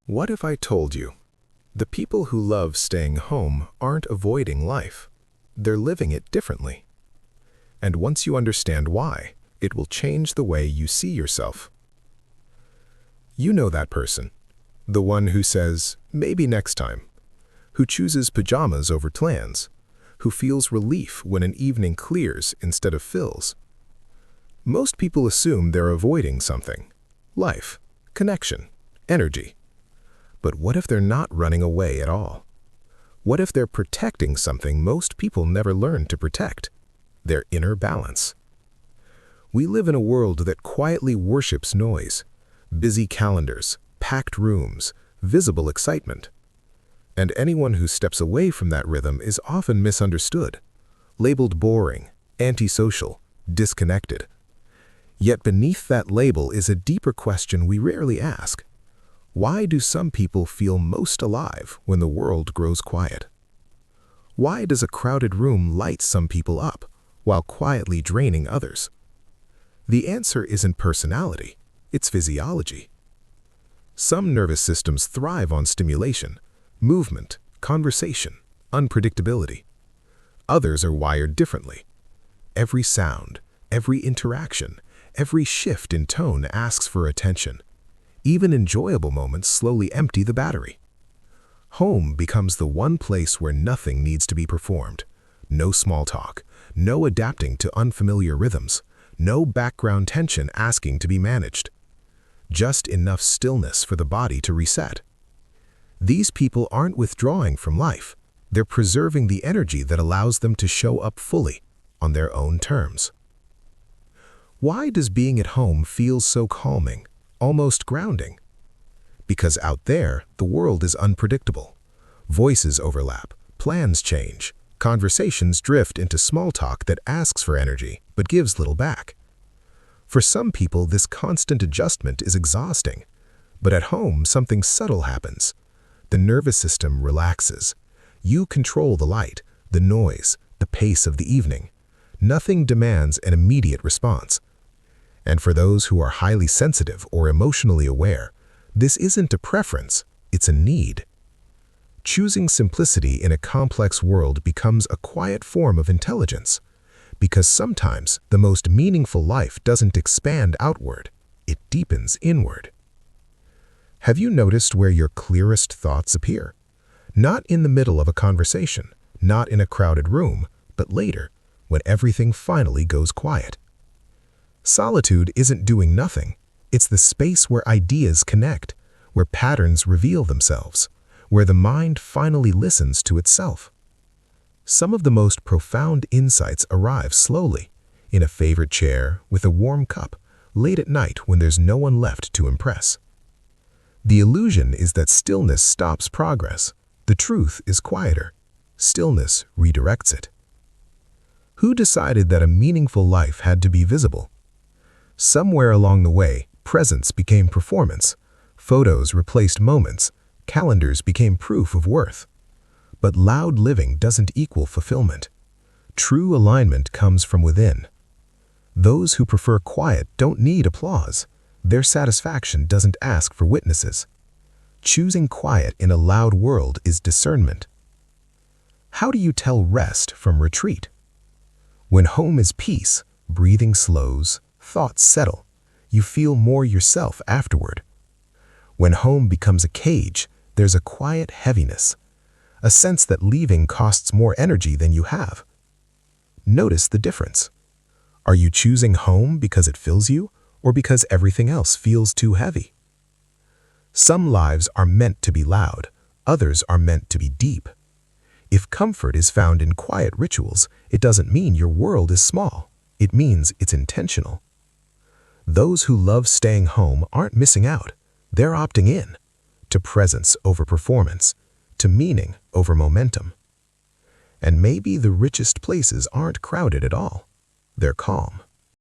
What if I told you, the people who love staying home aren't avoiding life, they're living it differently. And once you understand why, it will change the way you see yourself. You know that person, the one who says, maybe next time, who chooses pajamas over plans, who feels relief when an evening clears instead of fills. Most people assume they're avoiding something, life, connection, energy. But what if they're not running away at all? What if they're protecting something most people never learn to protect? Their inner balance. We live in a world that quietly worships noise, busy calendars, packed rooms, visible excitement. And anyone who steps away from that rhythm is often misunderstood, labeled boring, antisocial, disconnected. Yet beneath that label is a deeper question we rarely ask. Why do some people feel most alive when the world grows quiet? Why does a crowded room light some people up while quietly draining others? The answer isn't personality, it's physiology. Some nervous systems thrive on stimulation, movement, conversation, unpredictability. Others are wired differently. Every sound, every interaction, every shift in tone asks for attention. Even enjoyable moments slowly empty the battery. Home becomes the one place where nothing needs to be performed. No small talk, no adapting to unfamiliar rhythms, no background tension asking to be managed. Just enough stillness for the body to reset. These people aren't withdrawing from life. They're preserving the energy that allows them to show up fully, on their own terms. Why does being at home feel so calming, almost grounding? Because out there, the world is unpredictable. Voices overlap, plans change, conversations drift into small talk that asks for energy but gives little back. For some people, this constant adjustment is exhausting. But at home, something subtle happens. The nervous system relaxes. You control the light, the noise, the pace of the evening. Nothing demands an immediate response. And for those who are highly sensitive or emotionally aware, this isn't a preference, it's a need. Choosing simplicity in a complex world becomes a quiet form of intelligence, because sometimes the most meaningful life doesn't expand outward, it deepens inward. Have you noticed where your clearest thoughts appear? Not in the middle of a conversation, not in a crowded room, but later, when everything finally goes quiet. Solitude isn't doing nothing. It's the space where ideas connect, where patterns reveal themselves, where the mind finally listens to itself. Some of the most profound insights arrive slowly, in a favorite chair, with a warm cup, late at night when there's no one left to impress. The illusion is that stillness stops progress. The truth is quieter. Stillness redirects it. Who decided that a meaningful life had to be visible? Somewhere along the way, presence became performance. Photos replaced moments. Calendars became proof of worth. But loud living doesn't equal fulfillment. True alignment comes from within. Those who prefer quiet don't need applause. Their satisfaction doesn't ask for witnesses. Choosing quiet in a loud world is discernment. How do you tell rest from retreat? When home is peace, breathing slows, thoughts settle. You feel more yourself afterward. When home becomes a cage, there's a quiet heaviness, a sense that leaving costs more energy than you have. Notice the difference. Are you choosing home because it fills you, or because everything else feels too heavy? Some lives are meant to be loud, others are meant to be deep. If comfort is found in quiet rituals, it doesn't mean your world is small. It means it's intentional. Those who love staying home aren't missing out. They're opting in, to presence over performance, to meaning over momentum. And maybe the richest places aren't crowded at all. They're calm.